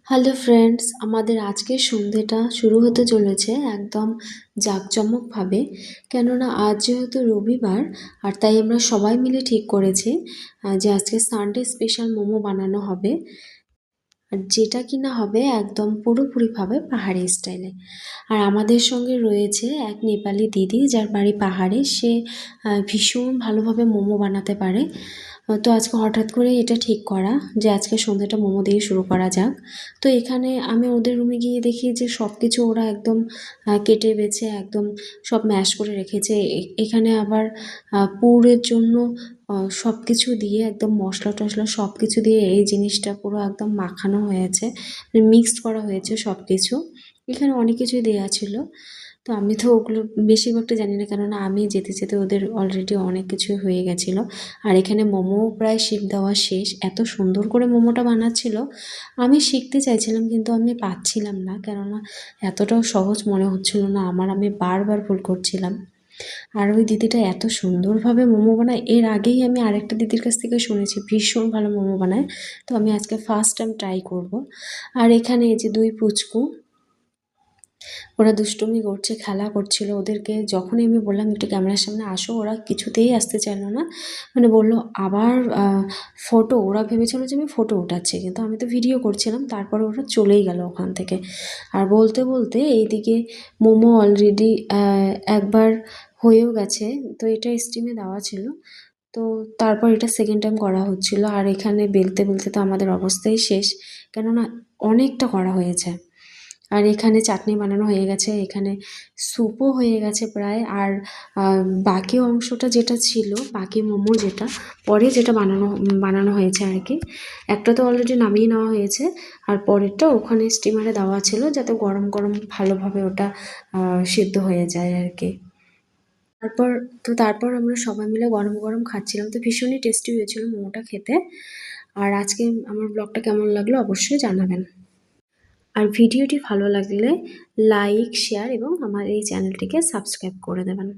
Hello friends, আমাদের আজকের সন্ধেটা শুরু হতে চলেছে একদম জাঁকজমকভাবে। কেননা আজ যেহেতু রবিবার, আর তাই আমরা সবাই মিলে ঠিক করেছি যে আজকে সানডে স্পেশাল মোমো বানানো হবে। আর যেটা কিনা হবে একদম পুরোপুরিভাবে পাহাড়ি স্টাইলে। আর আমাদের সঙ্গে রয়েছে এক নেপালি দিদি, যার বাড়ি পাহাড়ে। সে ভীষণ ভালোভাবে মোমো বানাতে পারে। তো আজকে হঠাৎ করে এটা ঠিক করা যে আজকে সন্ধ্যাটা মোমো দিয়ে শুরু করা যাক। তো এখানে আমি ওদের রুমে গিয়ে দেখি যে সব কিছু ওরা একদম কেটে বেছে একদম সব ম্যাশ করে রেখেছে। এখানে আবার পুরের জন্য সব কিছু দিয়ে একদম মশলা টশলা সব কিছু দিয়ে এই জিনিসটা পুরো একদম মাখানো হয়েছে, মিক্সড করা হয়েছে সব কিছু। এখানে অনেক কিছুই দেওয়া ছিল। তো আমি তো ওগুলো বেশিরভাগটা জানি না, কেননা আমি যেতে যেতে ওদের অলরেডি অনেক কিছুই হয়ে গেছিলো। আর এখানে মোমো প্রায় শিক দেওয়া শেষ। এত সুন্দর করে মোমোটা বানাচ্ছিল, আমি শিখতে চাইছিলাম কিন্তু আমি পাচ্ছিলাম না, কেননা এতটাও সহজ মনে হচ্ছিল না আমার। আমি বারবার ভুল করছিলাম। আর ওই দিদিটা এত সুন্দরভাবে মোমো বানায়। এর আগেই আমি আরেকটা দিদির কাছ থেকে শুনেছি ভীষণ ভালো মোমো বানায়। তো আমি আজকে ফার্স্ট টাইম ট্রাই করব। আর এখানে এই যে দুই পুচকু, ওরা দুষ্টুমি করছে, খেলা করছিল। ওদেরকে যখনই আমি বললাম একটু ক্যামেরার সামনে আসো, ওরা কিছুতেই আসতে চাইলো না। মানে বললো আবার ফটো, ওরা ভেবেছিল যে আমি ফটো উঠাচ্ছি, কিন্তু আমি তো ভিডিও করছিলাম। তারপরে ওরা চলেই গেল ওখান থেকে। আর বলতে বলতে এইদিকে মোমো অলরেডি একবার হয়েও গেছে। তো এটা স্টিমে দেওয়া ছিল। তো তারপর এটা সেকেন্ড টাইম করা হচ্ছিল। আর এখানে বেলতে বেলতে তো আমাদের অবস্থাই শেষ, কেননা অনেকটা করা হয়েছে। আর এখানে চাটনি বানানো হয়ে গেছে, এখানে স্যুপও হয়ে গেছে প্রায়। আর বাকি অংশটা যেটা ছিল, বাকি মোমো যেটা পরে যেটা বানানো বানানো হয়েছে আর কি, একটা তো অলরেডি নামিয়ে নেওয়া হয়েছে। আর পরেরটা ওখানে স্টিমারে দেওয়া ছিল, যাতে গরম গরম ভালোভাবে ওটা সিদ্ধ হয়ে যায় আর কি। তারপর আমরা সবাই মিলে গরম গরম খাচ্ছিলাম। তো ভীষণই টেস্টি হয়েছিল মোমোটা খেতে। আর আজকে আমার ব্লগটা কেমন লাগলো অবশ্যই জানাবেন। আর ভিডিওটি ভালো লাগলে লাইক, শেয়ার এবং আমার এই চ্যানেলটিকে সাবস্ক্রাইব করে দেবেন।